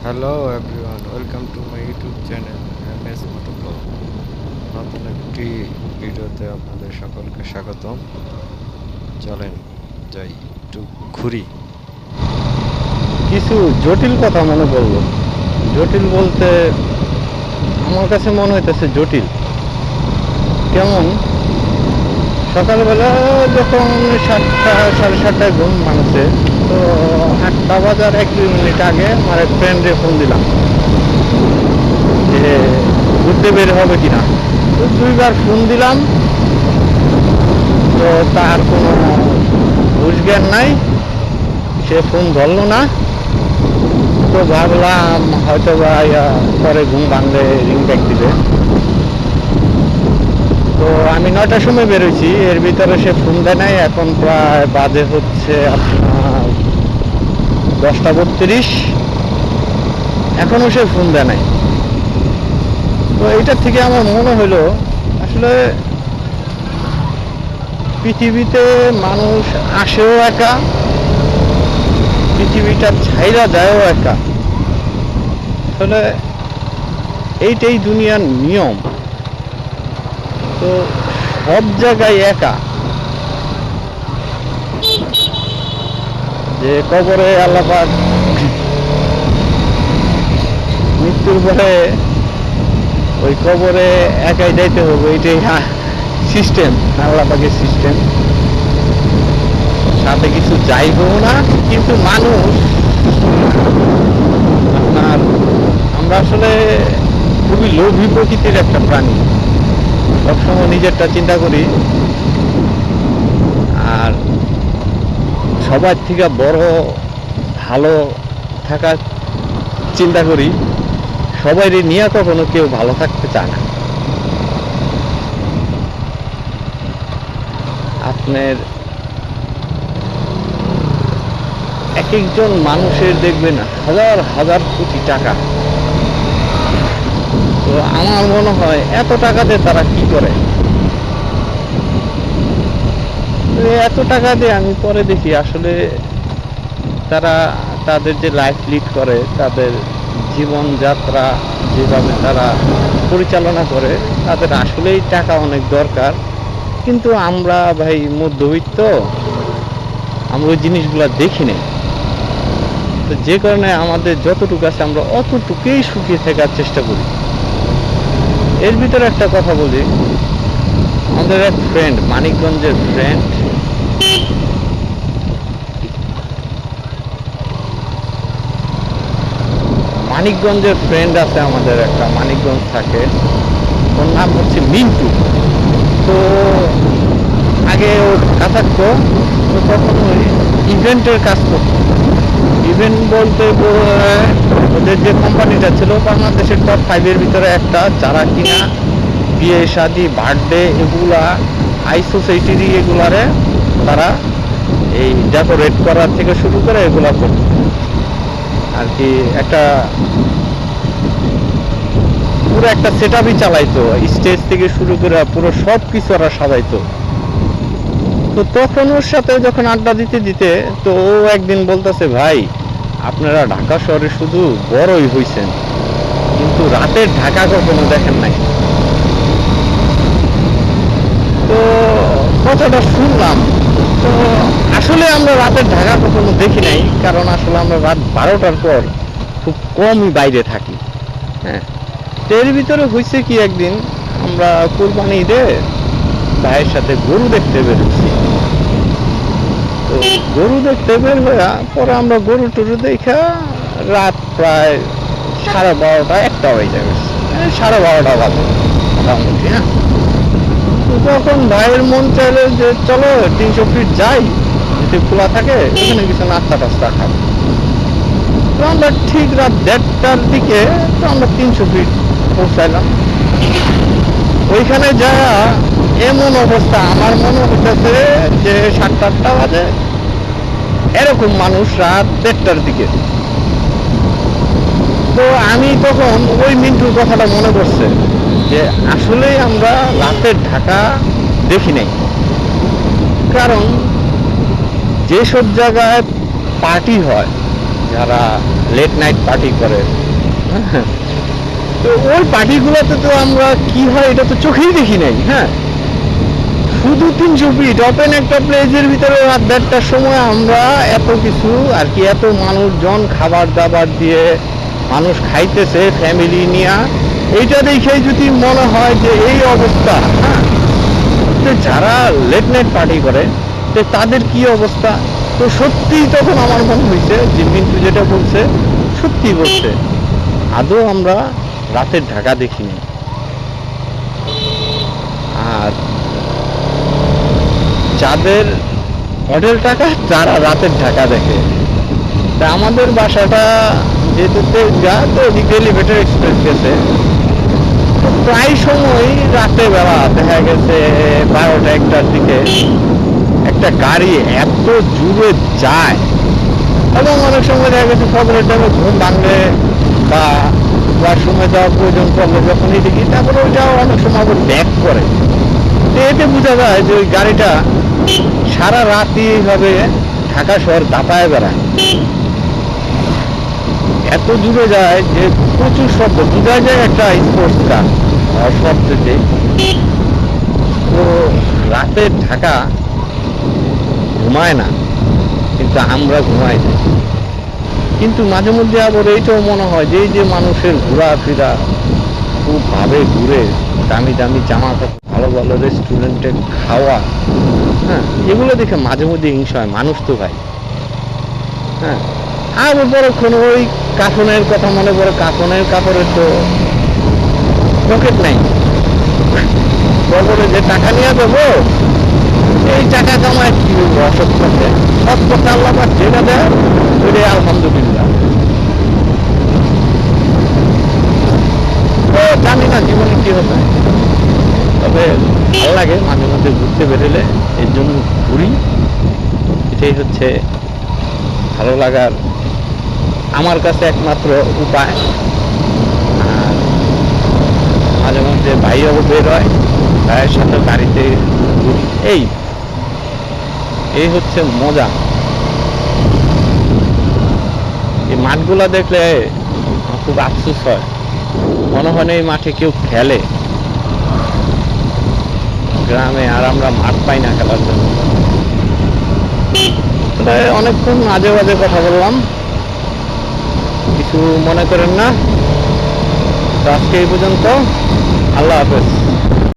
Hello everyone, welcome to my YouTube channel MS Motoblog. নতুন একটি ভিডিওতে আপনাদের সকলকে স্বাগতম। চলেন যাই একটু ঘুরি। কিছু জটিল কথা মনে পড়লো। জটিল বলতে আমার কাছে মনে হইতেছে জটিল কেমন। সকালবেলা যখন 7টা সাড়ে 7টায় ঘুম ভাঙছে, তো 8টা বাজার 1-2 মিনিট আগে আমার এক ফ্রেন্ডে ফোন দিলাম যে ঘুরতে বের হবে কিনা। তো 2বার ফোন দিলাম, তো তার কোনো হুঁশ জ্ঞান নাই, সে ফোন ধরলো না। তো ভাবলাম হয়তো বা পরে ঘুম ভাঙলে রিং ব্যাক দিবে। তো আমি 9টার সময় বেরোইছি, এর ভিতরে সে ফোন দেয় নাই। এখন প্রায় বাজে হচ্ছে আপনার 10টা 32, এখনো সে ফোন দেয় নাই। তো এইটার থেকে আমার মনে হলো আসলে পৃথিবীতে মানুষ আসেও একা, পৃথিবীটা ছাইরা যায়ও একা। আসলে এইটাই দুনিয়ার নিয়ম। তো সব জায়গায় একা, যে কবরে আল্লাহ পাক মৃত্যুর পরে ওই কবরে একাই যাইতে হবে, এইটাই সিস্টেম, আল্লাহ পাকের সিস্টেম। সাথে কিছু যাইবও না। কিন্তু মানুষ আপনার, আমরা আসলে খুবই লোভী প্রকৃতির একটা প্রাণী। সবসময় নিজেরটা চিন্তা করি, আর সবার থেকে বড় ভালো থাকার চিন্তা করি। সবাইরে নিয়ে কখনো কেউ ভালো থাকতে চায় না। আপনার এক একজন মানুষের দেখবেন হাজার হাজার কোটি টাকা। তো আমার মনে হয় এত টাকাতে তারা কি করে। এত টাকা দিয়ে আমি পরে দেখি আসলে তারা তাদের যে লাইফ লিড করে, তাদের জীবনযাত্রা যেভাবে তারা পরিচালনা করে, তাদের আসলেই টাকা অনেক দরকার। কিন্তু আমরা ভাই মধ্যবিত্ত, আমরা ওই জিনিসগুলো দেখি না। তো যে কারণে আমাদের যতটুকু আছে আমরা অতটুকুই সুখী থাকার চেষ্টা করি। এর ভিতরে একটা কথা বলি, আমাদের এক ফ্রেন্ড, মানিকগঞ্জের ফ্রেন্ড, মানিকগঞ্জের ফ্রেন্ড আছে আমাদের একটা, মানিকগঞ্জ থাকে, ওর নাম হচ্ছে মিন্টু। তো আগে ও ঢাকা থাকতো, তো তখন ওই ইভেন্টের কাজ করতো। ইভেন্ট বলতে ওদের যে কোম্পানিটা ছিল বাংলাদেশের টপ 5-এর ভিতরে একটা, যারা কিনা বিয়ে শাদী বার্থডে এগুলা হাই সোসাইটির এগুলারে তারা এই ডেকোরেট করার থেকে শুরু করে এগুলা করতো আর কি। একটা পুরো একটা সেট আপই চালাইতো, স্টেজ থেকে শুরু করে পুরো সব কিছু ওরা সাজাইতো। তো তখন ওর সাথে যখন আড্ডা দিতে দিতে, তো ও একদিন বলতেছে, ভাই আপনারা ঢাকা শহরে শুধু বড়ই হইছেন, কিন্তু রাতের ঢাকা কখনো দেখেন নাই। তো কথাটা শুনলাম, তো আসলে আমরা রাতের ঢাকা কখনো দেখি নাই, কারণ আসলে আমরা রাত 12টার পর খুব কমই বাইরে থাকি। হ্যাঁ, এর ভিতরে হয়েছে কি, একদিন আমরা কোরবানি ঈদে ভাইয়ের সাথে গরু দেখতে বেরোচ্ছি। তো গরু দেখতে বের হয়ে পরে আমরা গরু টরু দেখা রাত প্রায় 12:30-1টা হয়ে যাবে, 12:30 বাজে মোটামুটি। হ্যাঁ, তখন ভাইয়ের মন চাইলো যে চলো 300 ফিট যাই, যদি খোলা থাকে এখানে কিছু নাস্তা টাস্তা খাবো। তো আমরা ঠিক রাত 1:30টার দিকে তো আমরা 300 ফিট পৌঁছাইলাম। ওইখানে যা এমন অবস্থা, আমার মনে হইতেছে যে 7টা 8টা বাজে, এরকম মানুষ রাত 1:30টার দিকে। তো আমি তখন ওই মিন্টুর কথাটা মনে করছে যে আসলে আমরা রাতের ঢাকা দেখি নাই। কারণ যেসব জায়গায় পার্টি হয়, যারা লেট নাইট পার্টি করে, হ্যাঁ, তো ওই পার্টিগুলোতে তো আমরা কি হয় এটা তো চোখেই দেখি নাই। হ্যাঁ, শুধু 300 ফিট ওপেন একটা প্লেসের ভিতরে রাত 1:30টার সময় আমরা এত কিছু আর কি, এত মানুষজন খাবার দাবার দিয়ে মানুষ খাইতেছে ফ্যামিলি নিয়ে, এইটা দেখেই যদি মনে হয় যে এই অবস্থা, হ্যাঁ, তো যারা লেট নাইট পার্টি করে তো তাদের কি অবস্থা। তো সত্যিই তখন আমার মনে হয়েছে যে মিন্টু যেটা বলছে সত্যি বলছে, আদৌ আমরা রাতের ঢাকা দেখিনি। আর যাদের হোটেল টাকা তারা রাতের ঢাকা দেখে। তা আমাদের বাসাটা যেতে যা তো ওদিকে এলিভেটর এক্সপ্রেস গেছে, তো প্রায় সময় রাতে বেলা দেখা গেছে 12টা 1টার দিকে একটা গাড়ি এত জোরে যায়, এবং অনেক সময় দেখা গেছে ফজরের টাইমে ঘুম ভাঙলে বা ওয়াশরুমে যাওয়ার প্রয়োজন পড়লে যখনই দেখি, তারপরে ওইটাও অনেক সময় আবার ব্যাক করে। তো এতে বোঝা যায় যে ওই গাড়িটা সারা রাতই এইভাবে ঢাকা শহর দাপায় বেড়ায়, এত দূরে যায় যে প্রচুর শব্দ বোঝা যায় একটা স্পোর্টস কার শব্দতে। তো রাতের ঢাকা ঘুমায় না, কিন্তু আমরা ঘুমাই যাই। কিন্তু মাঝে মধ্যে আবার এইটাও মনে হয় যে এই যে মানুষের ঘোরাফেরা খুব ভাবে ঘুরে, দামি দামি জামা কাপড়, ভালো ভালো রেস্টুরেন্টে খাওয়া, হ্যাঁ, এগুলো দেখে মাঝে মধ্যে হিংসা হয়। মানুষ তো ভাই, হ্যাঁ। আর পরক্ষণ ওই কাফনের কথা মনে পড়ে, কাফনের কাপড়ের তো পকেট নাই, কবরে যে টাকা নিয়ে দেবো, এই টাকা কামায় কি হইব অসৎ পথে, সৎ পথে আল্লাহ পাক যেটা দেয় ওইটাই আলহামদুলিল্লাহ। তো জানি না জীবনে কি হবে, তবে ভালো লাগে মাঝে মধ্যে ঘুরতে বেরোলে, এর জন্য ঘুরি। এটাই হচ্ছে ভালো লাগার আমার কাছে একমাত্র উপায়। আর মাঝে মধ্যে ভাইও বের হয়, ভাইয়ের সাথে গাড়িতে ঘুরি। এই হচ্ছে মজা। এই মাঠগুলা দেখলে আমার খুব আফসোস হয়, মনে হয় না এই মাঠে কেউ খেলে গ্রামে, আর আমরা মাঠ পাই না খেলার জন্য। অনেকক্ষণ আজে বাজে কথা বললাম, কিছু মনে করেন না। তো আজকে এই পর্যন্ত, আল্লাহ হাফেজ।